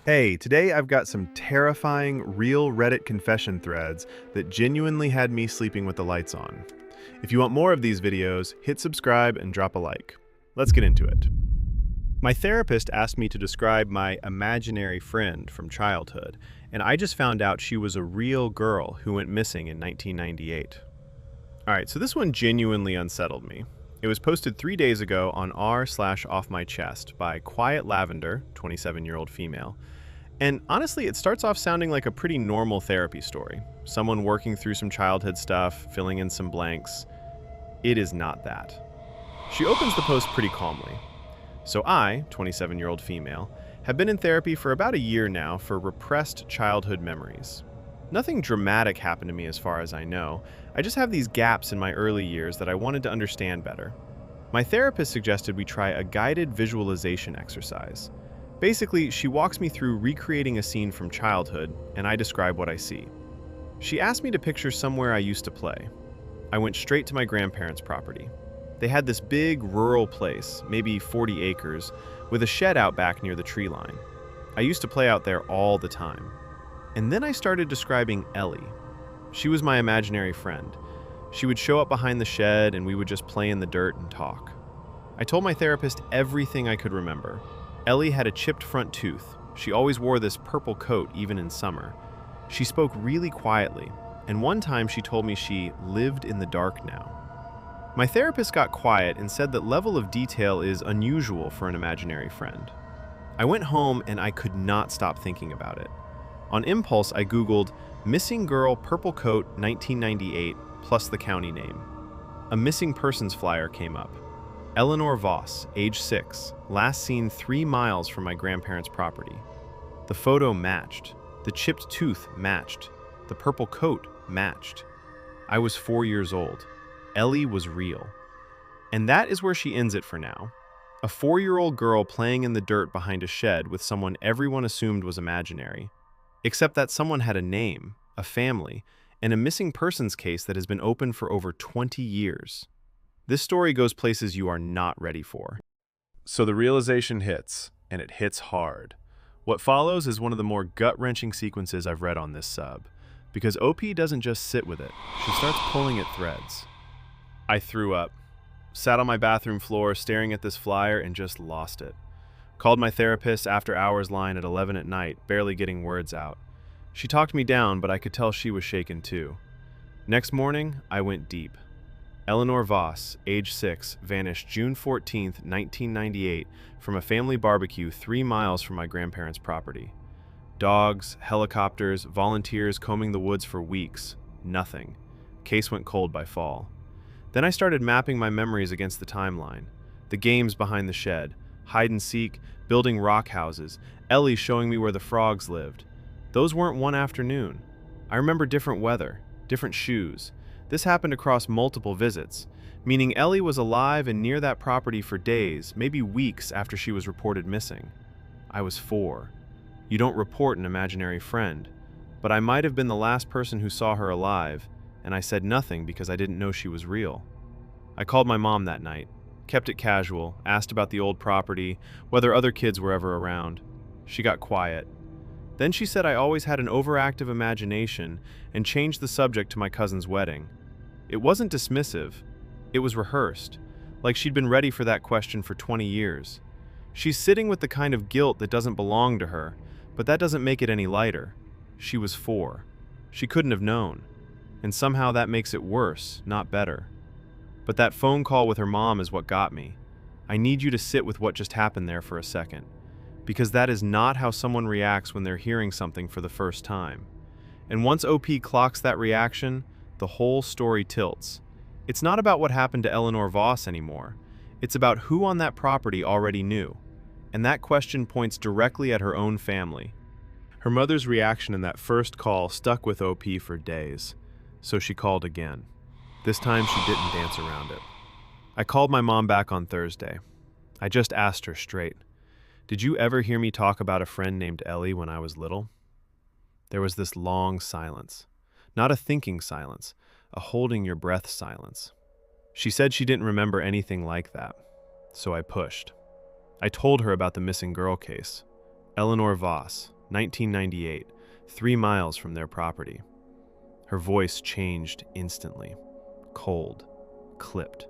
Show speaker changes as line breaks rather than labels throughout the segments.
Hey, today I've got some terrifying, real Reddit confession threads that genuinely had me sleeping with the lights on. If you want more of these videos, hit subscribe and drop a like. Let's get into it. My therapist asked me to describe my imaginary friend from childhood, and I just found out she was a real girl who went missing in 1998. Alright, so this one genuinely unsettled me. It was posted 3 days ago on r/off my chest by Quiet Lavender, 27-year-old female. And honestly, it starts off sounding like a pretty normal therapy story. Someone working through some childhood stuff, filling in some blanks. It is not that. She opens the post pretty calmly. So I, 27-year-old female, have been in therapy for about a year now for repressed childhood memories. Nothing dramatic happened to me as far as I know. I just have these gaps in my early years that I wanted to understand better. My therapist suggested we try a guided visualization exercise. Basically, she walks me through recreating a scene from childhood, and I describe what I see. She asked me to picture somewhere I used to play. I went straight to my grandparents' property. They had this big rural place, maybe 40 acres, with a shed out back near the tree line. I used to play out there all the time. And then I started describing Ellie. She was my imaginary friend. She would show up behind the shed and we would just play in the dirt and talk. I told my therapist everything I could remember. Ellie had a chipped front tooth. She always wore this purple coat even in summer. She spoke really quietly, and one time she told me she lived in the dark now. My therapist got quiet and said that level of detail is unusual for an imaginary friend. I went home and I could not stop thinking about it. On impulse, I Googled "Missing Girl Purple Coat 1998" plus the county name. A missing persons flyer came up. Eleanor Voss, age 6, last seen 3 miles from my grandparents' property. The photo matched. The chipped tooth matched. The purple coat matched. I was 4 years old. Ellie was real. And that is where she ends it for now. A 4-year-old girl playing in the dirt behind a shed with someone everyone assumed was imaginary. Except that someone had a name, a family, and a missing persons case that has been open for over 20 years. This story goes places you are not ready for. So the realization hits, and it hits hard. What follows is one of the more gut-wrenching sequences I've read on this sub, because OP doesn't just sit with it, she starts pulling at threads. I threw up, sat on my bathroom floor staring at this flyer and just lost it. Called my therapist after hours line at 11 at night, barely getting words out. She talked me down, but I could tell she was shaken too. Next morning, I went deep. Eleanor Voss, age 6, vanished June 14, 1998, from a family barbecue 3 miles from my grandparents' property. Dogs, helicopters, volunteers combing the woods for weeks. Nothing. Case went cold by fall. Then I started mapping my memories against the timeline. The games behind the shed, hide and seek, building rock houses, Ellie showing me where the frogs lived. Those weren't one afternoon. I remember different weather, different shoes. This happened across multiple visits, meaning Ellie was alive and near that property for days, maybe weeks after she was reported missing. I was 4. You don't report an imaginary friend, but I might have been the last person who saw her alive, and I said nothing because I didn't know she was real. I called my mom that night, kept it casual, asked about the old property, whether other kids were ever around. She got quiet. Then she said I always had an overactive imagination and changed the subject to my cousin's wedding. It wasn't dismissive. It was rehearsed, like she'd been ready for that question for 20 years. She's sitting with the kind of guilt that doesn't belong to her, but that doesn't make it any lighter. She was 4. She couldn't have known. And somehow that makes it worse, not better. But that phone call with her mom is what got me. I need you to sit with what just happened there for a second, because that is not how someone reacts when they're hearing something for the first time. And once OP clocks that reaction, the whole story tilts. It's not about what happened to Eleanor Voss anymore. It's about who on that property already knew. And that question points directly at her own family. Her mother's reaction in that first call stuck with OP for days. So she called again. This time she didn't dance around it. I called my mom back on Thursday. I just asked her straight, "Did you ever hear me talk about a friend named Ellie when I was little?" There was this long silence. Not a thinking silence, a holding your breath silence. She said she didn't remember anything like that. So I pushed. I told her about the missing girl case. Eleanor Voss, 1998, 3 miles from their property. Her voice changed instantly. Cold. Clipped.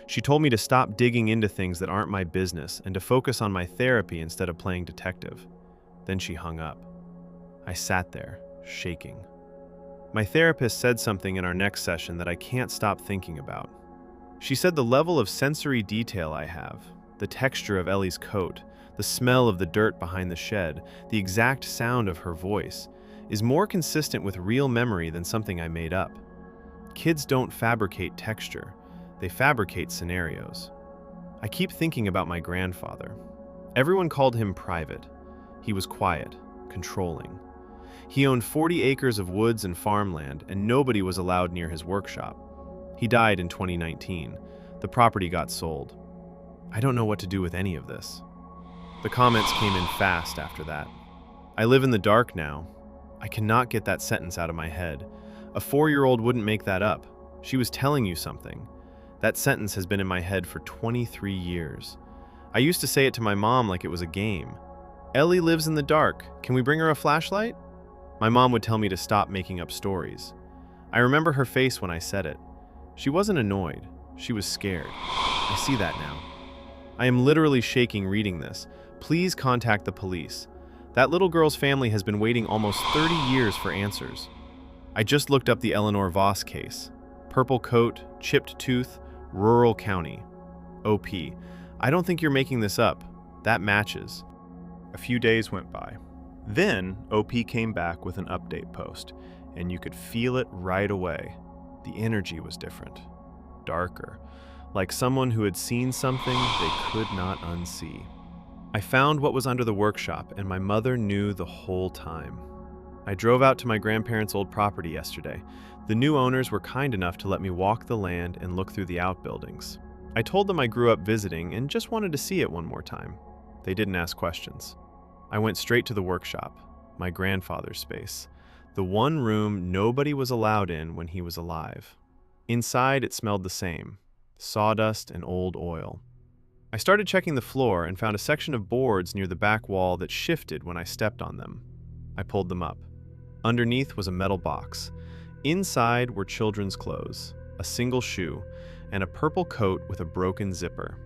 She told me to stop digging into things that aren't my business and to focus on my therapy instead of playing detective. Then she hung up. I sat there, shaking. My therapist said something in our next session that I can't stop thinking about. She said the level of sensory detail I have, the texture of Ellie's coat, the smell of the dirt behind the shed, the exact sound of her voice, is more consistent with real memory than something I made up. Kids don't fabricate texture, they fabricate scenarios. I keep thinking about my grandfather. Everyone called him private. He was quiet, controlling. He owned 40 acres of woods and farmland, and nobody was allowed near his workshop. He died in 2019. The property got sold. I don't know what to do with any of this. The comments came in fast after that. I live in the dark now. I cannot get that sentence out of my head. A 4-year-old wouldn't make that up. She was telling you something. That sentence has been in my head for 23 years. I used to say it to my mom like it was a game. Ellie lives in the dark. Can we bring her a flashlight? My mom would tell me to stop making up stories. I remember her face when I said it. She wasn't annoyed. She was scared. I see that now. I am literally shaking reading this. Please contact the police. That little girl's family has been waiting almost 30 years for answers. I just looked up the Eleanor Voss case. Purple coat, chipped tooth, rural county. OP. I don't think you're making this up. That matches.
A few days went by. Then OP came back with an update post, and you could feel it right away. The energy was different, darker, like someone who had seen something they could not unsee. I found what was under the workshop, and my mother knew the whole time. I drove out to my grandparents' old property yesterday. The new owners were kind enough to let me walk the land and look through the outbuildings. I told them I grew up visiting and just wanted to see it one more time. They didn't ask questions. I went straight to the workshop, my grandfather's space, the one room nobody was allowed in when he was alive. Inside, it smelled the same, sawdust and old oil. I started checking the floor and found a section of boards near the back wall that shifted when I stepped on them. I pulled them up. Underneath was a metal box. Inside were children's clothes, a single shoe, and a purple coat with a broken zipper.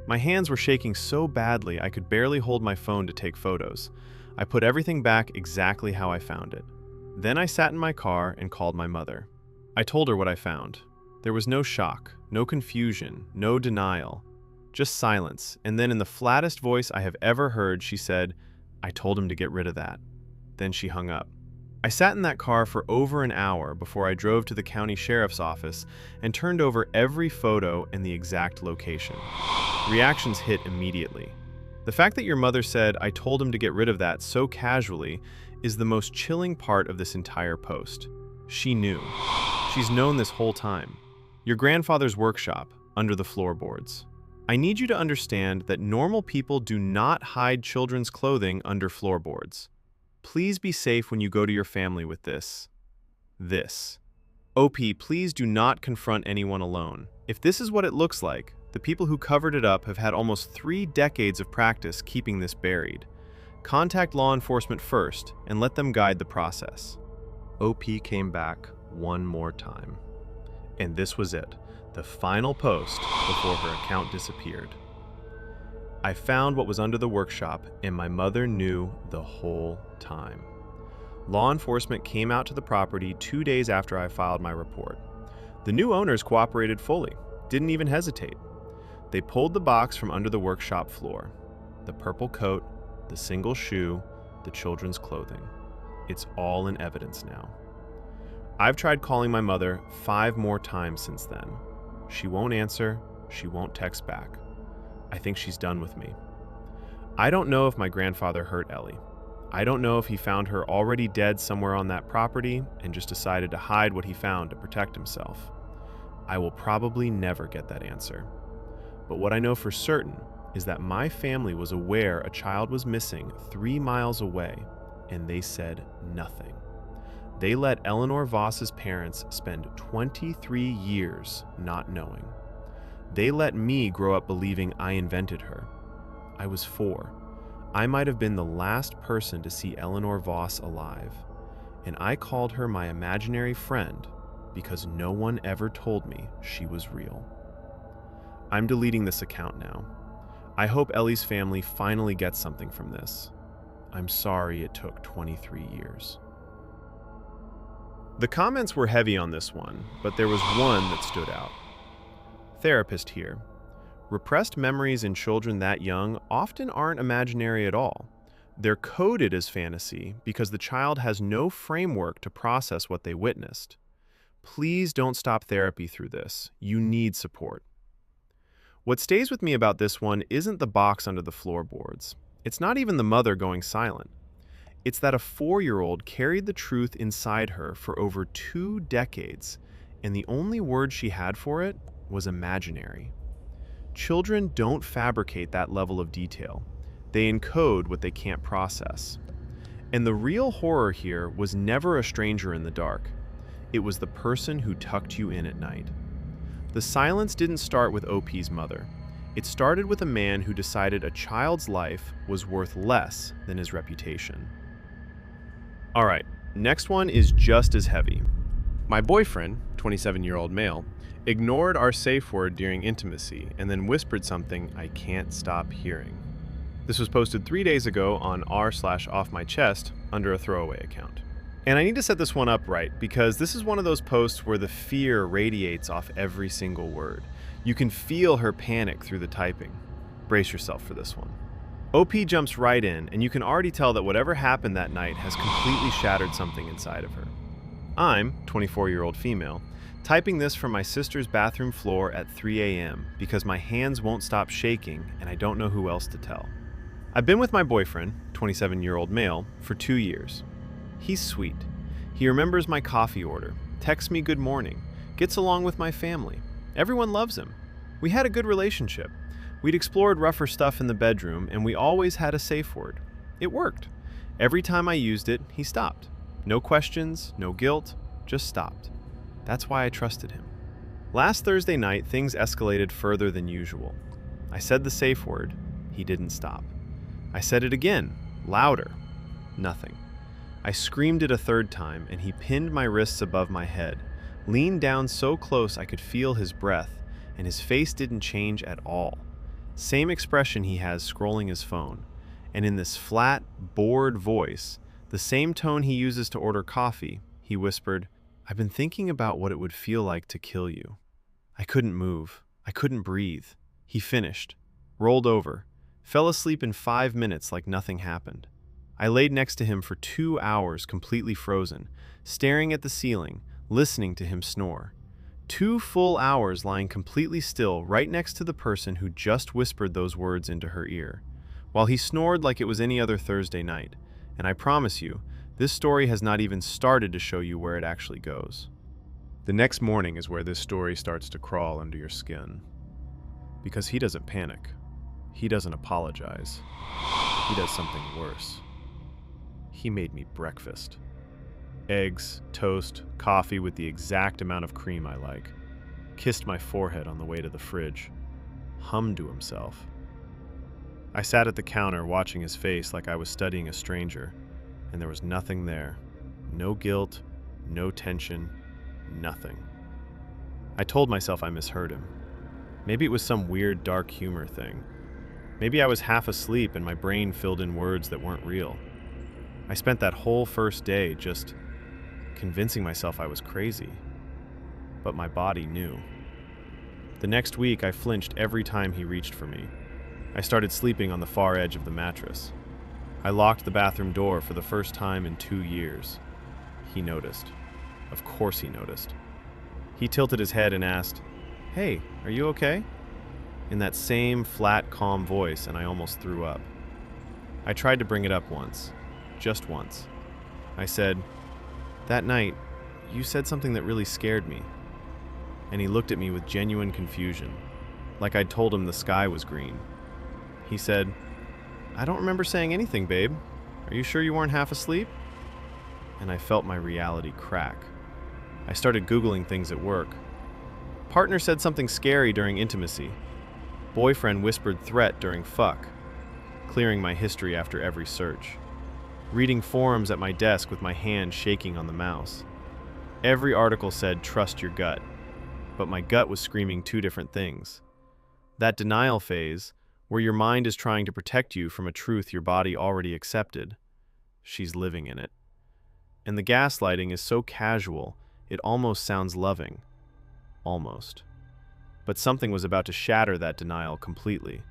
My hands were shaking so badly I could barely hold my phone to take photos. I put everything back exactly how I found it. Then I sat in my car and called my mother. I told her what I found. There was no shock, no confusion, no denial, just silence, and then in the flattest voice I have ever heard, she said, "I told him to get rid of that." Then she hung up. I sat in that car for over an hour before I drove to the county sheriff's office and turned over every photo and the exact location. Reactions hit immediately. The fact that your mother said, "I told him to get rid of that" so casually is the most chilling part of this entire post. She knew. She's known this whole time. Your grandfather's workshop, under the floorboards. I need you to understand that normal people do not hide children's clothing under floorboards. Please be safe when you go to your family with this. OP, please do not confront anyone alone. If this is what it looks like, the people who covered it up have had almost 3 decades of practice keeping this buried. Contact law enforcement first and let them guide the process. OP came back one more time. And this was it, the final post before her account disappeared. I found what was under the workshop, and my mother knew the whole time. Law enforcement came out to the property 2 days after I filed my report. The new owners cooperated fully, didn't even hesitate. They pulled the box from under the workshop floor. The purple coat, the single shoe, the children's clothing. It's all in evidence now. I've tried calling my mother 5 more times since then. She won't answer, she won't text back. I think she's done with me. I don't know if my grandfather hurt Ellie. I don't know if he found her already dead somewhere on that property and just decided to hide what he found to protect himself. I will probably never get that answer. But what I know for certain is that my family was aware a child was missing 3 miles away, and they said nothing. They let Eleanor Voss's parents spend 23 years not knowing. They let me grow up believing I invented her. I was 4.
I might have been the last person to see Eleanor Voss alive, and I called her my imaginary friend because no one ever told me she was real. I'm deleting this account now. I hope Ellie's family finally gets something from this. I'm sorry it took 23 years. The comments were heavy on this one, but there was one that stood out. Therapist here. Repressed memories in children that young often aren't imaginary at all. They're coded as fantasy because the child has no framework to process what they witnessed. Please don't stop therapy through this. You need support. What stays with me about this one isn't the box under the floorboards. It's not even the mother going silent. It's that a 4-year-old carried the truth inside her for over 2 decades, and the only word she had for it was imaginary. Children don't fabricate that level of detail. They encode what they can't process. And the real horror here was never a stranger in the dark. It was the person who tucked you in at night. The silence didn't start with OP's mother. It started with a man who decided a child's life was worth less than his reputation. All right, next one is just as heavy. My boyfriend, 27-year-old male, ignored our safe word during intimacy and then whispered something I can't stop hearing. This was posted 3 days ago on r/offmychest under a throwaway account. And I need to set this one up right because this is one of those posts where the fear radiates off every single word. You can feel her panic through the typing. Brace yourself for this one. OP jumps right in, and you can already tell that whatever happened that night has completely shattered something inside of her. I'm, 24-year-old female, typing this from my sister's bathroom floor at 3 a.m. because my hands won't stop shaking and I don't know who else to tell. I've been with my boyfriend, 27-year-old male, for 2 years. He's sweet. He remembers my coffee order, texts me good morning, gets along with my family. Everyone loves him. We had a good relationship. We'd explored rougher stuff in the bedroom, and we always had a safe word. It worked. Every time I used it, he stopped. No questions, no guilt, just stopped. That's why I trusted him. Last Thursday night, things escalated further than usual. I said the safe word. He didn't stop. I said it again, louder. Nothing. I screamed it a third time, and he pinned my wrists above my head, leaned down so close I could feel his breath, and his face didn't change at all. Same expression he has scrolling his phone, and in this flat, bored voice, the same tone he uses to order coffee, he whispered, "I've been thinking about what it would feel like to kill you." I couldn't move. I couldn't breathe. He finished, rolled over, fell asleep in 5 minutes like nothing happened. I laid next to him for 2 hours completely frozen, staring at the ceiling, listening to him snore. 2 full hours lying completely still right next to the person who just whispered those words into her ear, while he snored like it was any other Thursday night. And I promise you, this story has not even started to show you where it actually goes. The next morning is where this story starts to crawl under your skin. Because he doesn't panic. He doesn't apologize. He does something worse. He made me breakfast. Eggs, toast, coffee with the exact amount of cream I like. Kissed my forehead on the way to the fridge. Hummed to himself. I sat at the counter watching his face like I was studying a stranger, and there was nothing there. No guilt, no tension, nothing. I told myself I misheard him. Maybe it was some weird dark humor thing. Maybe I was half asleep and my brain filled in words that weren't real. I spent that whole first day just convincing myself I was crazy. But my body knew. The next week, I flinched every time he reached for me. I started sleeping on the far edge of the mattress. I locked the bathroom door for the first time in 2 years. He noticed. Of course he noticed. He tilted his head and asked, "Hey, are you okay?" In that same flat, calm voice, and I almost threw up. I tried to bring it up once. Just once. I said, "That night, you said something that really scared me." And he looked at me with genuine confusion, like I'd told him the sky was green. He said, "I don't remember saying anything, babe. Are you sure you weren't half asleep?" And I felt my reality crack. I started Googling things at work. Partner said something scary during intimacy. Boyfriend whispered threat during fuck.
clearing my history after every search, reading forums at my desk with my hand shaking on the mouse. Every article said, "Trust your gut," but my gut was screaming two different things. That denial phase, where your mind is trying to protect you from a truth your body already accepted. She's living in it. And the gaslighting is so casual, it almost sounds loving. Almost. But something was about to shatter that denial completely.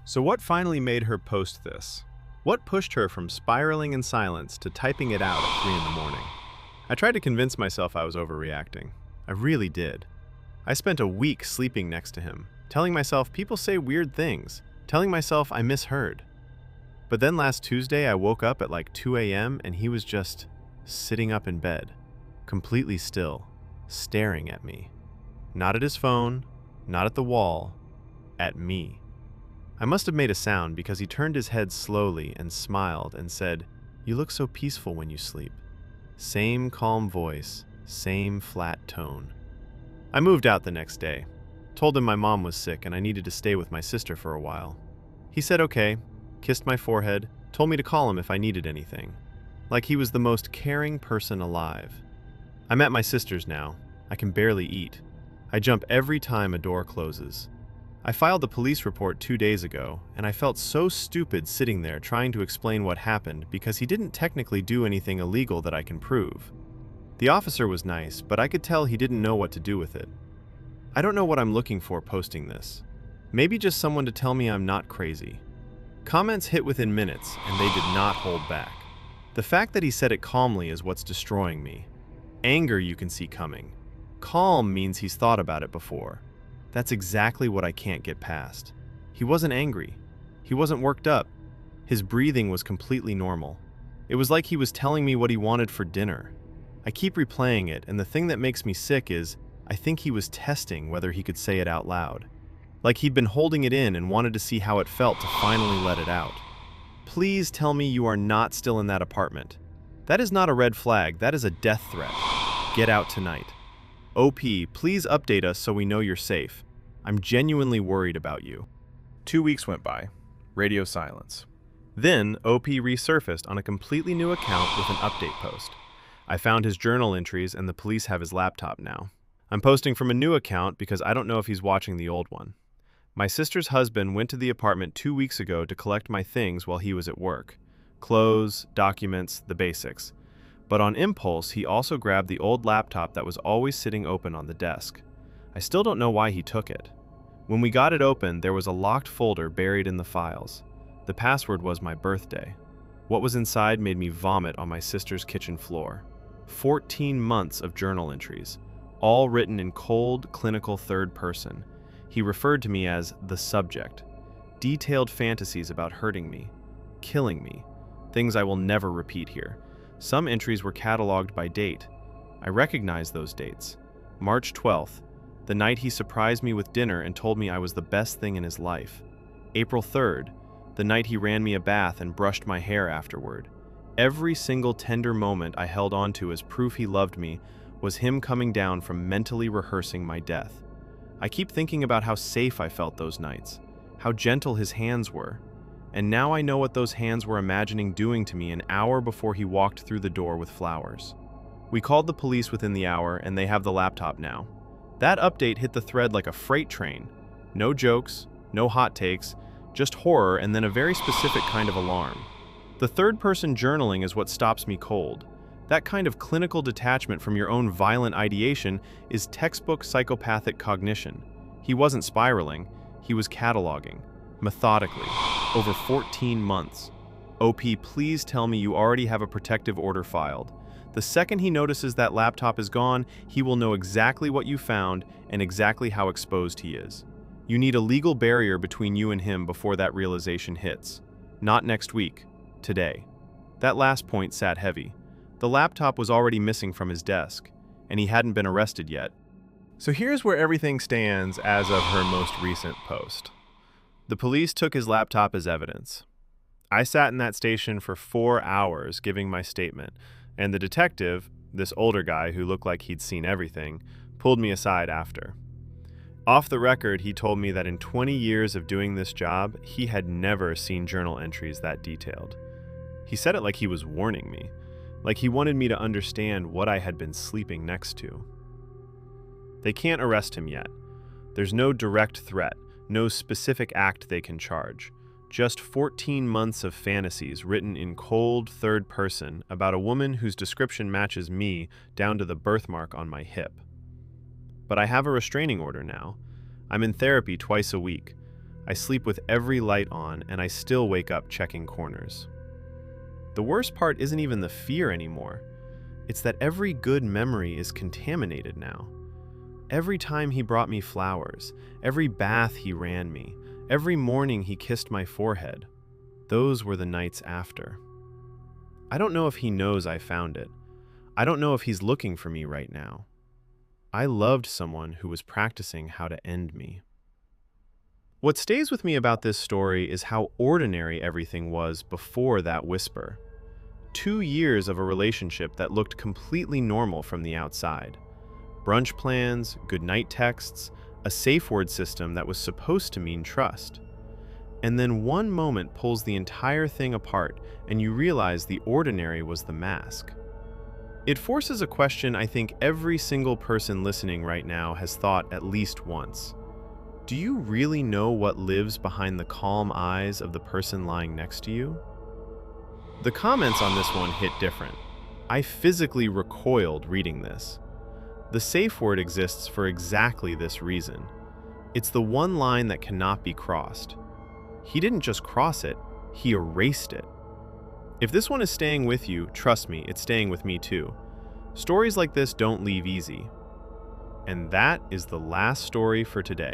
So what finally made her post this? What pushed her from spiraling in silence to typing it out at 3 in the morning? I tried to convince myself I was overreacting. I really did. I spent a week sleeping next to him, telling myself people say weird things, telling myself I misheard. But then last Tuesday I woke up at like 2 a.m. and he was just sitting up in bed, completely still, staring at me. Not at his phone, not at the wall, at me. I must have made a sound because he turned his head slowly and smiled and said, "You look so peaceful when you sleep." Same calm voice, same flat tone. I moved out the next day, told him my mom was sick and I needed to stay with my sister for a while. He said okay, kissed my forehead, told me to call him if I needed anything. Like he was the most caring person alive. I'm at my sister's now. I can barely eat. I jump every time a door closes. I filed a police report 2 days ago, and I felt so stupid sitting there trying to explain what happened because he didn't technically do anything illegal that I can prove. The officer was nice, but I could tell he didn't know what to do with it. I don't know what I'm looking for posting this. Maybe just someone to tell me I'm not crazy. Comments hit within minutes, and they did not hold back. The fact that he said it calmly is what's destroying me. Anger you can see coming. Calm means he's thought about it before. That's exactly what I can't get past. He wasn't angry. He wasn't worked up. His breathing was completely normal. It was like he was telling me what he wanted for dinner. I keep replaying it, and the thing that makes me sick is I think he was testing whether he could say it out loud. Like he'd been holding it in and wanted to see how it felt to finally let it out. Please tell me you are not still in that apartment. That is not a red flag, that is a death threat. Get out tonight. OP, please update us so we know you're safe. I'm genuinely worried about you.
2 weeks went by. Radio silence. Then, OP resurfaced on a completely new account with an update post. I found his journal entries and the police have his laptop now. I'm posting from a new account because I don't know if he's watching the old one. My sister's husband went to the apartment 2 weeks ago to collect my things while he was at work. Clothes, documents, the basics. But on impulse, he also grabbed the old laptop that was always sitting open on the desk. I still don't know why he took it. When we got it open, there was a locked folder buried in the files. The password was my birthday. What was inside made me vomit on my sister's kitchen floor. 14 months of journal entries, all written in cold, clinical third person. He referred to me as the subject. Detailed fantasies about hurting me, killing me, things I will never repeat here. Some entries were cataloged by date. I recognize those dates. March 12th, the night he surprised me with dinner and told me I was the best thing in his life. April 3rd, the night he ran me a bath and brushed my hair afterward. Every single tender moment I held on to as proof he loved me was him coming down from mentally rehearsing my death. I keep thinking about how safe I felt those nights, how gentle his hands were. And now I know what those hands were imagining doing to me an hour before he walked through the door with flowers. We called the police within the hour, and they have the laptop now. That update hit the thread like a freight train. No jokes, no hot takes, just horror and then a very specific kind of alarm. The third-person journaling is what stops me cold. That kind of clinical detachment from your own violent ideation is textbook psychopathic cognition. He wasn't spiraling, he was cataloging. Methodically, over 14 months. OP, please tell me you already have a protective order filed. The second he notices that laptop is gone, he will know exactly what you found and exactly how exposed he is. You need a legal barrier between you and him before that realization hits. Not next week, today. That last point sat heavy. The laptop was already missing from his desk, and he hadn't been arrested yet. So here's where everything stands as of her most recent post. The police took his laptop as evidence. I sat in that station for 4 hours giving my statement, and the detective, this older guy who looked like he'd seen everything, pulled me aside after.
Off the record, he told me that in 20 years of doing this job, he had never seen journal entries that detailed. He said it like he was warning me, like he wanted me to understand what I had been sleeping next to. They can't arrest him yet. There's no direct threat, no specific act they can charge. Just 14 months of fantasies written in cold third person about a woman whose description matches me down to the birthmark on my hip. But I have a restraining order now. I'm in therapy twice a week. I sleep with every light on, and I still wake up checking corners. The worst part isn't even the fear anymore. It's that every good memory is contaminated now. Every time he brought me flowers, every bath he ran me, every morning he kissed my forehead, those were the nights after. I don't know if he knows I found it. I don't know if he's looking for me right now. I loved someone who was practicing how to end me. What stays with me about this story is how ordinary everything was before that whisper. 2 years of a relationship that looked completely normal from the outside. Brunch plans, goodnight texts, a safe word system that was supposed to mean trust. And then one moment pulls the entire thing apart and you realize the ordinary was the mask. It forces a question I think every single person listening right now has thought at least once. Do you really know what lives behind the calm eyes of the person lying next to you? The comments on this one hit different. I physically recoiled reading this. The safe word exists for exactly this reason. It's the one line that cannot be crossed. He didn't just cross it, he erased it. If this one is staying with you, trust me, it's staying with me too. Stories like this don't leave easy. And that is the last story for today.